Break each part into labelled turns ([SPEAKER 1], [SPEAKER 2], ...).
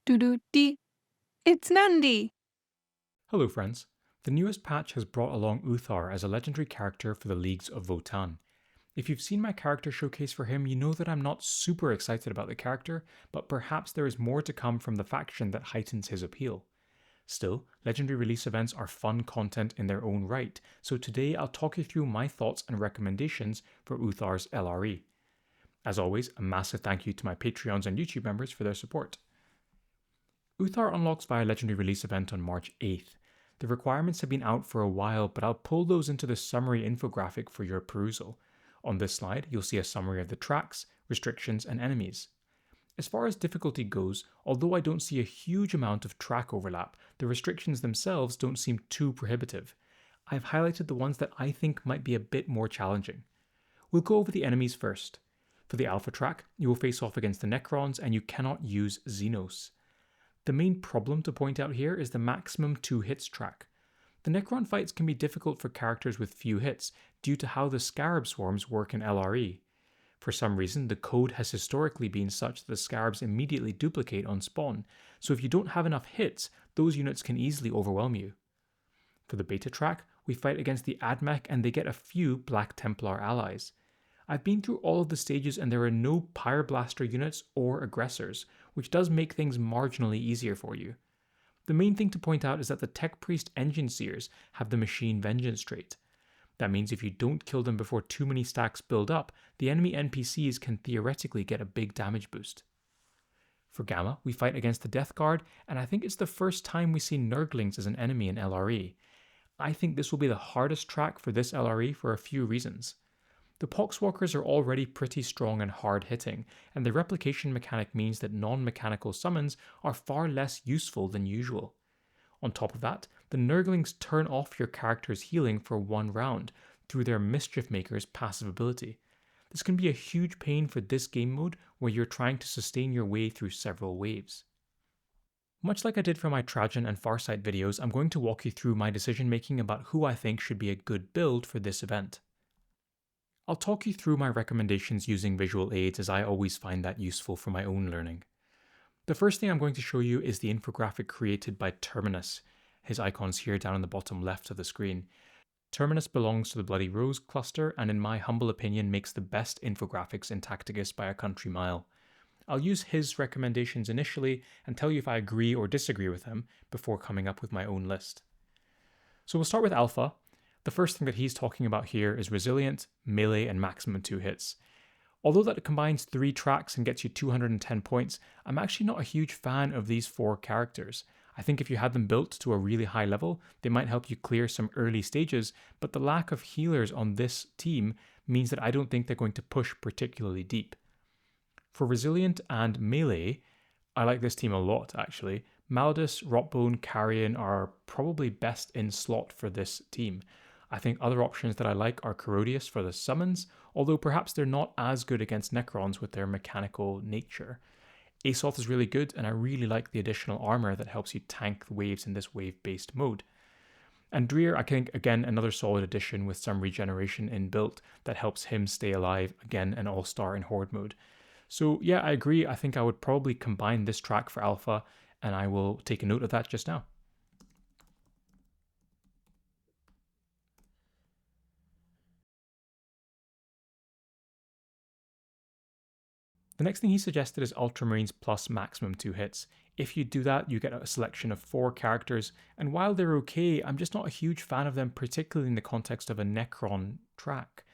[SPEAKER 1] Doo-doo-dee. It's Nandi!
[SPEAKER 2] Hello friends. The newest patch has brought along Uthar as a legendary character for the Leagues of Votann. If you've seen my character showcase for him, you know that I'm not super excited about the character, but perhaps there is more to come from the faction that heightens his appeal. Still, legendary release events are fun content in their own right, so today I'll talk you through my thoughts and recommendations for Uthar's LRE. As always, a massive thank you to my Patreons and YouTube members for their support. Uthar unlocks via legendary release event on March 8th. The requirements have been out for a while, but I'll pull those into the summary infographic for your perusal. On this slide, you'll see a summary of the tracks, restrictions, and enemies. As far as difficulty goes, although I don't see a huge amount of track overlap, the restrictions themselves don't seem too prohibitive. I've highlighted the ones that I think might be a bit more challenging. We'll go over the enemies first. For the alpha track, you will face off against the Necrons and you cannot use Xenos. The main problem to point out here is the maximum 2 hits track. The Necron fights can be difficult for characters with few hits due to how the Scarab swarms work in LRE. For some reason, the code has historically been such that the Scarabs immediately duplicate on spawn, so if you don't have enough hits, those units can easily overwhelm you. For the beta track, we fight against the Admech and they get a few Black Templar allies. I've been through all of the stages and there are no Pyreblaster units or aggressors, which does make things marginally easier for you. The main thing to point out is that the Tech Priest Engine Seers have the Machine Vengeance trait. That means if you don't kill them before too many stacks build up, the enemy NPCs can theoretically get a big damage boost. For Gamma, we fight against the Death Guard, and I think it's the first time we see Nurglings as an enemy in LRE. I think this will be the hardest track for this LRE for a few reasons. The Poxwalkers are already pretty strong and hard hitting, and the replication mechanic means that non-mechanical summons are far less useful than usual. On top of that, the Nurglings turn off your character's healing for 1 round through their Mischief Maker's passive ability. This can be a huge pain for this game mode where you're trying to sustain your way through several waves. Much like I did for my Trajan and Farsight videos, I'm going to walk you through my decision making about who I think should be a good build for this event. I'll talk you through my recommendations using visual aids as I always find that useful for my own learning. The first thing I'm going to show you is the infographic created by Terminus. His icon's here down in the bottom left of the screen. Terminus belongs to the Bloody Rose cluster and in my humble opinion makes the best infographics in Tacticus by a country mile. I'll use his recommendations initially and tell you if I agree or disagree with them before coming up with my own list. So we'll start with Alpha. The first thing that he's talking about here is resilient, melee, and maximum 2 hits. Although that combines 3 tracks and gets you 210 points, I'm actually not a huge fan of these 4 characters. I think if you had them built to a really high level, they might help you clear some early stages, but the lack of healers on this team means that I don't think they're going to push particularly deep. For resilient and melee, I like this team a lot actually. Maldus, Rotbone, Carrion are probably best in slot for this team. I think other options that I like are Corrodius for the summons, although perhaps they're not as good against Necrons with their mechanical nature. Asoth is really good, and I really like the additional armor that helps you tank the waves in this wave-based mode. And Dreer, I think, again, another solid addition with some regeneration inbuilt that helps him stay alive, again, an all-star in Horde mode. So yeah, I agree, I think I would probably combine this track for Alpha, and I will take a note of that just now. The next thing he suggested is Ultramarines plus maximum 2 hits. If you do that, you get a selection of 4 characters, and while they're okay, I'm just not a huge fan of them, particularly in the context of a Necron track.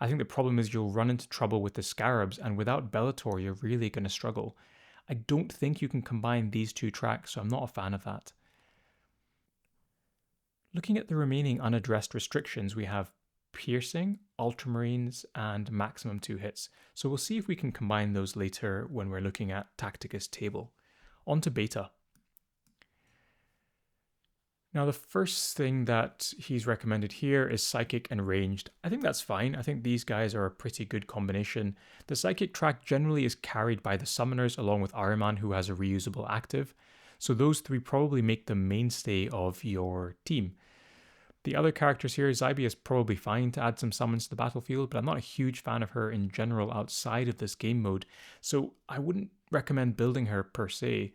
[SPEAKER 2] I think the problem is you'll run into trouble with the Scarabs, and without Bellator, you're really going to struggle. I don't think you can combine these 2 tracks, so I'm not a fan of that. Looking at the remaining unaddressed restrictions, we have Piercing, Ultramarines, and maximum 2 hits. So we'll see if we can combine those later when we're looking at Tacticus Table. On to Beta. Now the first thing that he's recommended here is Psychic and Ranged. I think that's fine. I think these guys are a pretty good combination. The Psychic track generally is carried by the Summoners along with Ahriman, who has a reusable active. So those 3 probably make the mainstay of your team. The other characters here, Zybe is probably fine to add some summons to the battlefield, but I'm not a huge fan of her in general outside of this game mode, so I wouldn't recommend building her per se.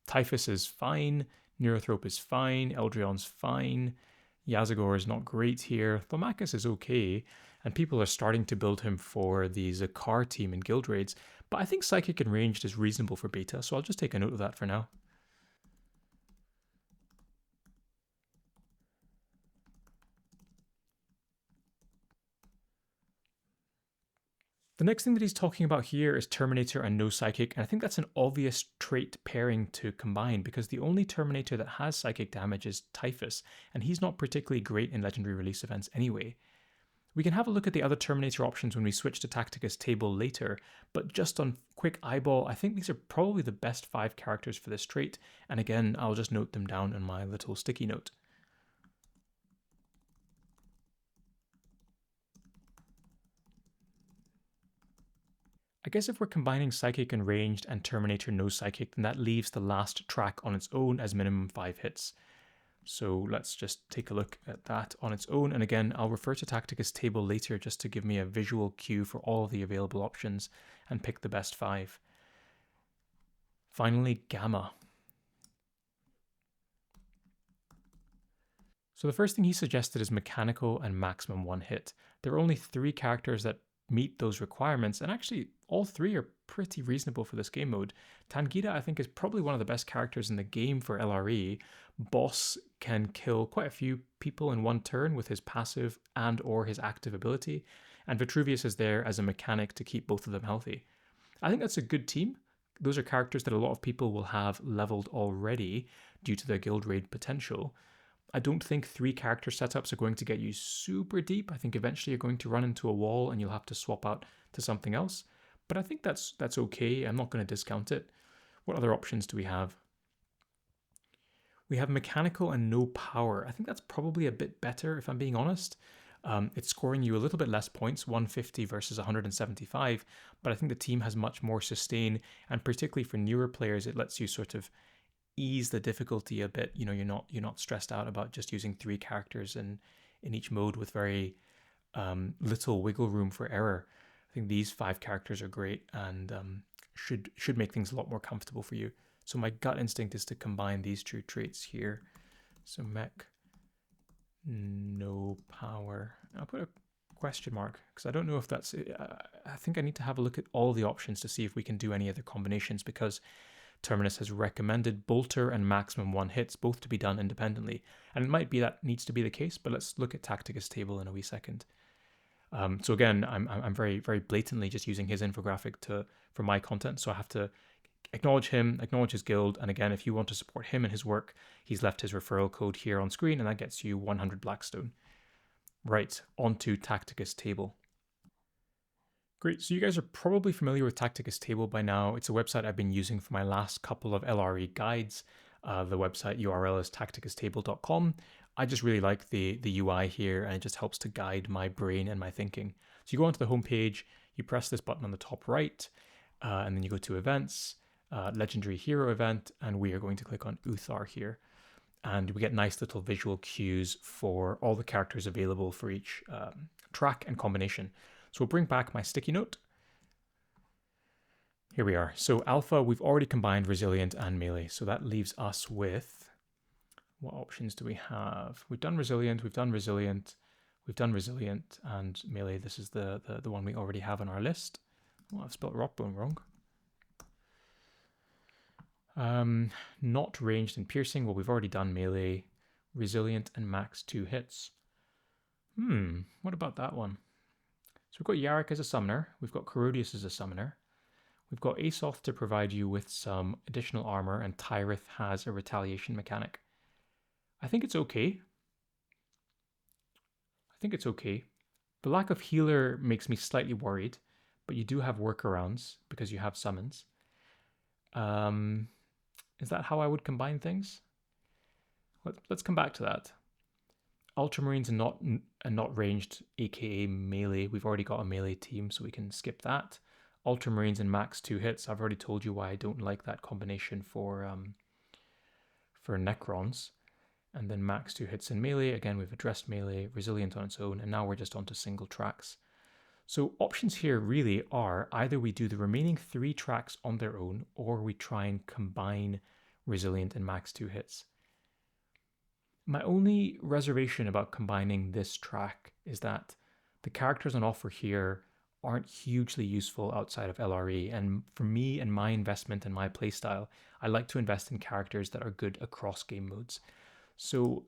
[SPEAKER 2] Typhus is fine, Neurothrope is fine, Eldrion's fine, Yazagor is not great here, Thomacus is okay, and people are starting to build him for the Zakar team in guild raids, but I think Psychic and Ranged is reasonable for beta, so I'll just take a note of that for now. The next thing that he's talking about here is Terminator and no Psychic, and I think that's an obvious trait pairing to combine because the only Terminator that has Psychic damage is Typhus, and he's not particularly great in Legendary Release events anyway. We can have a look at the other Terminator options when we switch to Tacticus Table later, but just on quick eyeball, I think these are probably the best 5 characters for this trait, and again, I'll just note them down on my little sticky note. I guess if we're combining Psychic and Ranged and Terminator no Psychic, then that leaves the last track on its own as minimum 5 hits. So let's just take a look at that on its own. And again, I'll refer to Tacticus Table later just to give me a visual cue for all of the available options and pick the best 5. Finally, Gamma. So the first thing he suggested is mechanical and maximum 1 hit. There are only 3 characters that meet those requirements, and actually all 3 are pretty reasonable for this game mode. Tangira, I think, is probably one of the best characters in the game for LRE. Boss can kill quite a few people in one turn with his passive and or his active ability, and Vitruvius is there as a mechanic to keep both of them healthy. I think that's a good team. Those are characters that a lot of people will have leveled already due to their guild raid potential. I don't think 3 character setups are going to get you super deep. I think eventually you're going to run into a wall and you'll have to swap out to something else. But I think that's okay. I'm not going to discount it. What other options do we have? We have mechanical and no power. I think that's probably a bit better if I'm being honest. It's scoring you a little bit less points, 150 versus 175, but I think the team has much more sustain, and particularly for newer players, it lets you sort of ease the difficulty a bit. You know, you're not stressed out about just using 3 characters in each mode with very little wiggle room for error. I think these 5 characters are great and should make things a lot more comfortable for you. So my gut instinct is to combine these 2 traits here. So mech, no power. I'll put a question mark because I don't know if that's it. I think I need to have a look at all the options to see if we can do any other combinations, because Terminus has recommended Bolter and maximum 1 hits both to be done independently, and it might be that needs to be the case, but let's look at Tacticus Table in a wee second. So again, I'm very, very blatantly just using his infographic for my content, so I have to acknowledge him, acknowledge his guild, and again, if you want to support him and his work, he's left his referral code here on screen, and that gets you 100 blackstone. Right, on to Tacticus Table. Great, so you guys are probably familiar with Tacticus Table by now. It's a website I've been using for my last couple of LRE guides. The website URL is tacticustable.com. I just really like the UI here, and it just helps to guide my brain and my thinking. So you go onto the homepage, you press this button on the top right, and then you go to events, legendary hero event, and we are going to click on Ûthar here. And we get nice little visual cues for all the characters available for each track and combination. So we'll bring back my sticky note. Here we are. So alpha, we've already combined resilient and melee. So that leaves us with, what options do we have? We've done resilient, we've done resilient, we've done resilient, and melee. This is the one we already have on our list. Oh, I've spelled rockbone wrong. Not ranged and piercing. Well, we've already done melee, resilient, and max 2 hits. What about that one? So we've got Yarrick as a summoner, we've got Corodius as a summoner, we've got Asoth to provide you with some additional armor, and Tyrith has a retaliation mechanic. I think it's okay. The lack of healer makes me slightly worried, but you do have workarounds because you have summons. Is that how I would combine things? Let's come back to that. Ultramarines are not ranged, aka melee. We've already got a melee team, so we can skip that. Ultramarines and max 2 hits. I've already told you why I don't like that combination for Necrons. And then max 2 hits in melee. Again, we've addressed melee, resilient on its own, and now we're just onto single tracks. So options here really are either we do the remaining 3 tracks on their own, or we try and combine resilient, and max 2 hits. My only reservation about combining this track is that the characters on offer here aren't hugely useful outside of LRE, and for me and my investment and my playstyle, I like to invest in characters that are good across game modes. So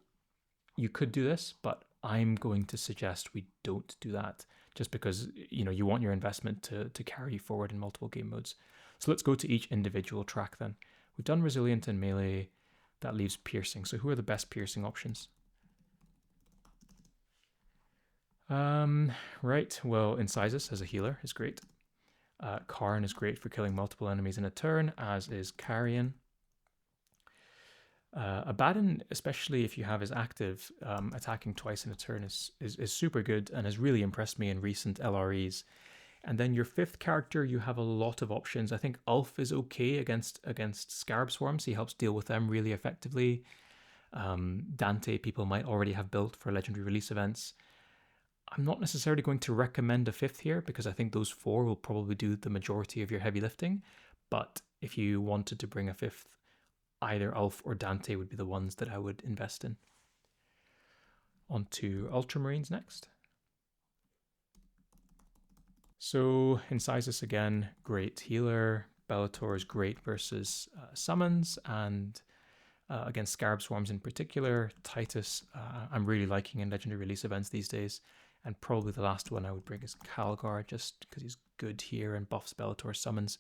[SPEAKER 2] you could do this, but I'm going to suggest we don't do that, just because you want your investment to carry you forward in multiple game modes. So let's go to each individual track then. We've done resilient and melee. That leaves piercing. So who are the best piercing options? Right, well, Incisus as a healer is great. Karn is great for killing multiple enemies in a turn, as is Carrion. Abaddon, especially if you have his active, attacking twice in a turn is super good and has really impressed me in recent LREs. And then your fifth character, you have a lot of options. I think Ulf is okay against Scarab Swarms. He helps deal with them really effectively. Dante, people might already have built for legendary release events. I'm not necessarily going to recommend a fifth here because I think those four will probably do the majority of your heavy lifting. But if you wanted to bring a fifth, either Ulf or Dante would be the ones that I would invest in. On to Ultramarines next. So Incisus again, great healer. Bellator is great versus summons and against Scarab Swarms in particular. Titus, I'm really liking in legendary release events these days. And probably the last one I would bring is Calgar, just because he's good here and buffs Bellator summons.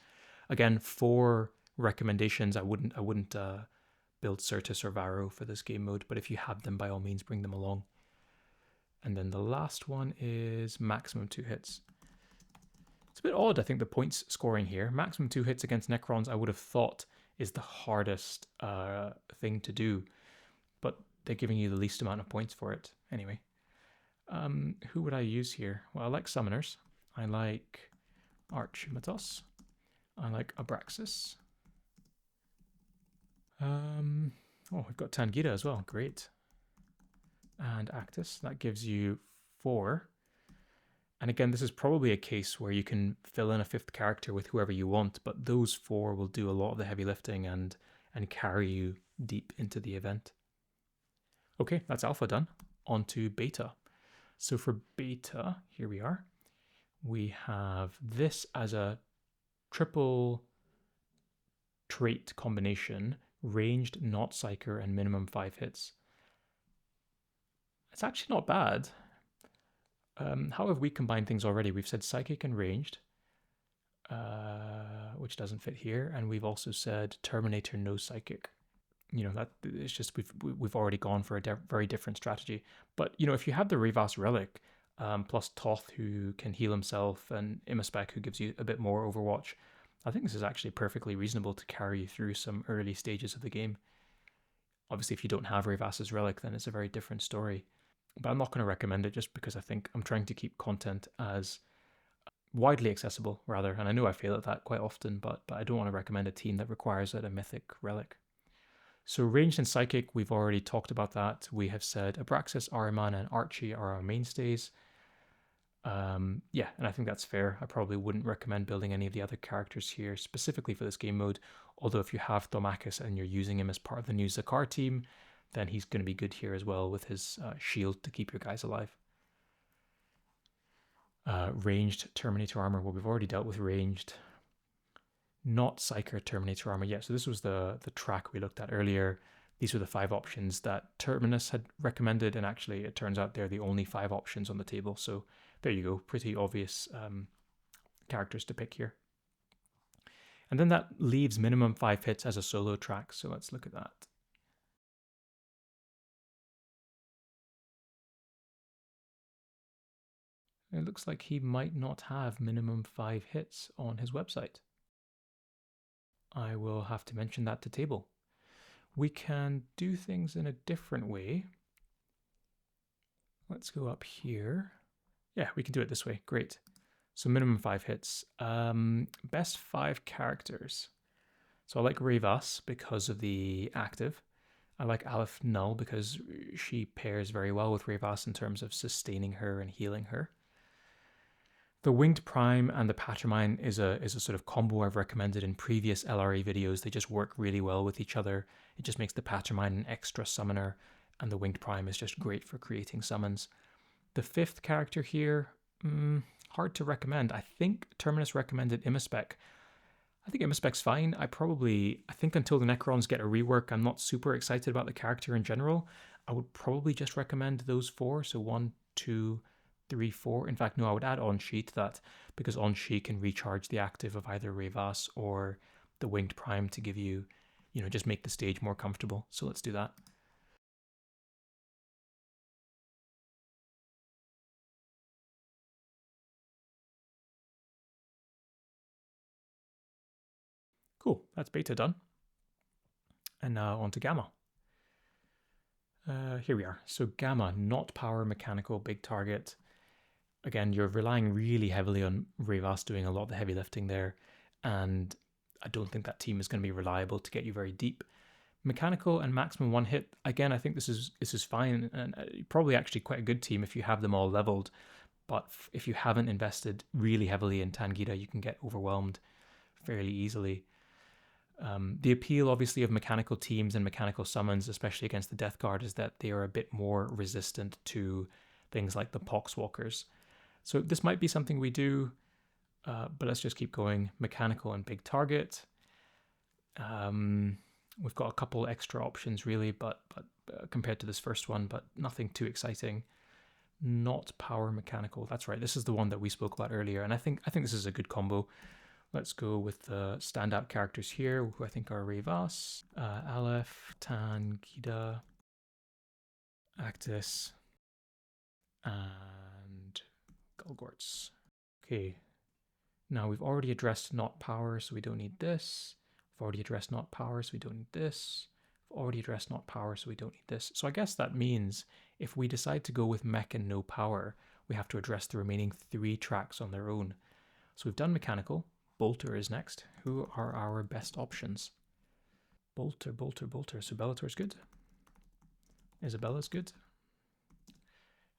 [SPEAKER 2] Again, 4 recommendations. I wouldn't build Certus or Varro for this game mode, but if you have them, by all means, bring them along. And then the last one is maximum 2 hits. It's a bit odd, I think, the points scoring here. Maximum 2 hits against Necrons, I would have thought, is the hardest thing to do, but they're giving you the least amount of points for it. Anyway, who would I use here? Well, I like Summoners. I like Archimatos. I like Abraxas. Oh, we've got Tangira as well. Great. And Actus. That gives you 4. And again, this is probably a case where you can fill in a 5th character with whoever you want, but those 4 will do a lot of the heavy lifting and carry you deep into the event. Okay, that's alpha done. On to beta. So for beta, here we are. We have this as a triple trait combination, ranged, not psyker, and minimum 5 hits. It's actually not bad. How have we combined things already? We've said psychic and ranged, which doesn't fit here, and we've also said Terminator, no psychic. That it's just we've already gone for a very different strategy. But if you have the Revas Relic plus Toth, who can heal himself, and Imaspec, who gives you a bit more Overwatch, I think this is actually perfectly reasonable to carry you through some early stages of the game. Obviously, if you don't have Revas's Relic, then it's a very different story. But I'm not going to recommend it just because I think I'm trying to keep content as widely accessible, rather. And I know I fail at that quite often, but I don't want to recommend a team that requires a mythic relic. So ranged and psychic, we've already talked about that. We have said Abraxas, Ahriman, and Archie are our mainstays. Yeah, and I think that's fair. I probably wouldn't recommend building any of the other characters here specifically for this game mode. Although if you have Thaumachus and you're using him as part of the new Zakar team, then he's going to be good here as well with his shield to keep your guys alive. Ranged Terminator armor. Well, we've already dealt with ranged. Not Psyker Terminator armor yet. So this was the track we looked at earlier. These were the 5 options that Terminus had recommended, and actually it turns out they're the only 5 options on the table. So there you go. Pretty obvious characters to pick here. And then that leaves minimum 5 hits as a solo track. So let's look at that. It looks like he might not have minimum 5 hits on his website. I will have to mention that to table. We can do things in a different way. Let's go up here. Yeah, we can do it this way. Great. So minimum 5 hits. Best 5 characters. So I like Revas because of the active. I like Aleph Null because she pairs very well with Revas in terms of sustaining her and healing her. The Winged Prime and the Patramine is a sort of combo I've recommended in previous LRE videos. They just work really well with each other. It just makes the Patramine an extra summoner, and the Winged Prime is just great for creating summons. The fifth character here, hard to recommend. I think Terminus recommended Immaspec. I think Immaspec's fine. I think until the Necrons get a rework, I'm not super excited about the character in general. I would probably just recommend those four. So 1, 2, 3, 4. In fact, no, I would add On-Shi to that, because On-Shi can recharge the active of either Revas or the Winged Prime to give you, just make the stage more comfortable. So let's do that. Cool, that's beta done. And now on to Gamma. Here we are. So Gamma, not power, mechanical, big target. Again, you're relying really heavily on Revas doing a lot of the heavy lifting there, and I don't think that team is going to be reliable to get you very deep. Mechanical and maximum one hit. Again, I think this is fine, and probably actually quite a good team if you have them all leveled. But if you haven't invested really heavily in Tangita, you can get overwhelmed fairly easily. The appeal, obviously, of mechanical teams and mechanical summons, especially against the Death Guard, is that they are a bit more resistant to things like the Poxwalkers. So this might be something we do, but let's just keep going. Mechanical and big target. We've got a couple extra options, really, but compared to this first one, but nothing too exciting. Not power, mechanical. That's right. This is the one that we spoke about earlier, and I think this is a good combo. Let's go with the standout characters here, who I think are Revas, Aleph, Tangita, Actus, and Gulgorts. Okay, now we've already addressed not power, so we don't need this. We've already addressed not power, so we don't need this. We've already addressed not power, so we don't need this. So I guess that means if we decide to go with mech and no power, we have to address the remaining 3 tracks on their own. So we've done mechanical. Bolter is next. Who are our best options? Bolter. So Bellator's good. Isabella's good.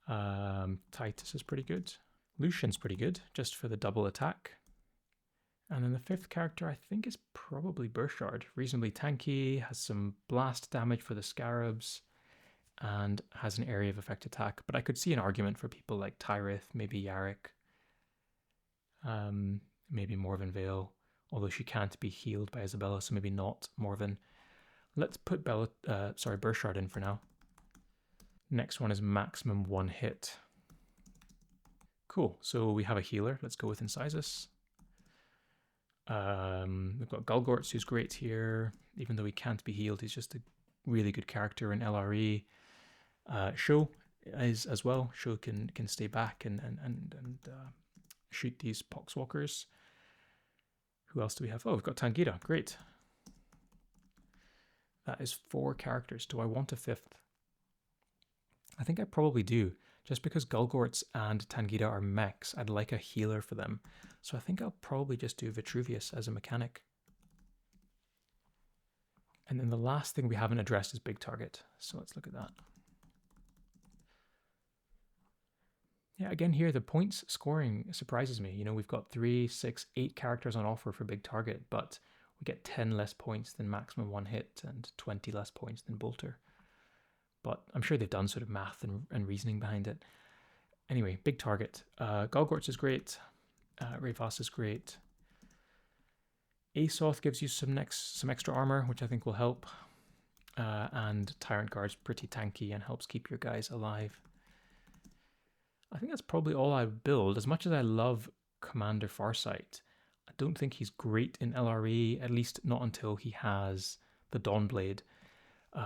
[SPEAKER 2] Titus is pretty good. Lucian's pretty good, just for the double attack. And then the 5th character, I think, is probably Burchard. Reasonably tanky, has some blast damage for the Scarabs, and has an area of effect attack. But I could see an argument for people like Tyrith, maybe Yarrick. Maybe Morven Vale, although she can't be healed by Isabella, so maybe not Morven. Let's put Burchard in for now. Next one is maximum one hit. Cool, so we have a healer. Let's go with Incisus. We've got Gulgorts, who's great here. Even though he can't be healed, he's just a really good character in LRE. Sho is as well. Sho can stay back and shoot these Poxwalkers. Who else do we have? Oh, we've got Tangita. Great. That is 4 characters. Do I want a 5th? I think I probably do. Just because Gulgorts and Tangita are mechs, I'd like a healer for them. So I think I'll probably just do Vitruvius as a mechanic. And then the last thing we haven't addressed is big target. So let's look at that. Yeah, again here, the points scoring surprises me. We've got 3, 6, 8 characters on offer for big target, but we get 10 less points than maximum one hit and 20 less points than Bolter. But I'm sure they've done sort of math and reasoning behind it. Anyway, big target. Gulgorts is great. Revas is great. Asoth gives you some extra armor, which I think will help. And Tyrant Guard's pretty tanky and helps keep your guys alive. I think that's probably all I would build. As much as I love Commander Farsight, I don't think he's great in LRE, at least not until he has the Dawnblade,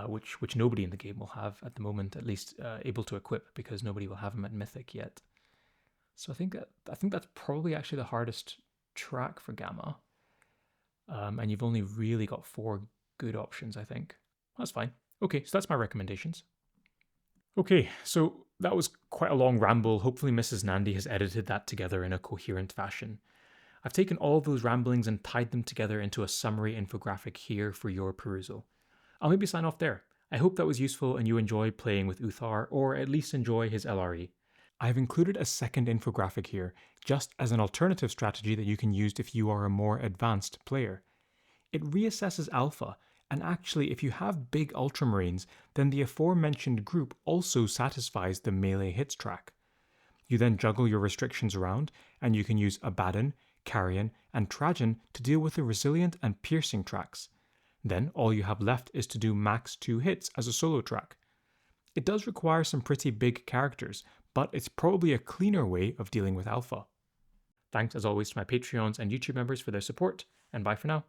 [SPEAKER 2] which nobody in the game will have at the moment, at least able to equip, because nobody will have him at Mythic yet. So I think that's probably actually the hardest track for Gamma. And you've only really got 4 good options, I think. That's fine. Okay, so that's my recommendations. Okay, so that was quite a long ramble. Hopefully Mrs. Nandi has edited that together in a coherent fashion. I've taken all of those ramblings and tied them together into a summary infographic here for your perusal. I'll maybe sign off there. I hope that was useful and you enjoy playing with Uthar, or at least enjoy his LRE. I've included a second infographic here, just as an alternative strategy that you can use if you are a more advanced player. It reassesses alpha, and actually if you have big ultramarines, then the aforementioned group also satisfies the melee hits track. You then juggle your restrictions around, and you can use Abaddon, Carrion, and Trajan to deal with the resilient and piercing tracks. Then all you have left is to do max 2 hits as a solo track. It does require some pretty big characters, but it's probably a cleaner way of dealing with alpha. Thanks as always to my Patreons and YouTube members for their support, and bye for now.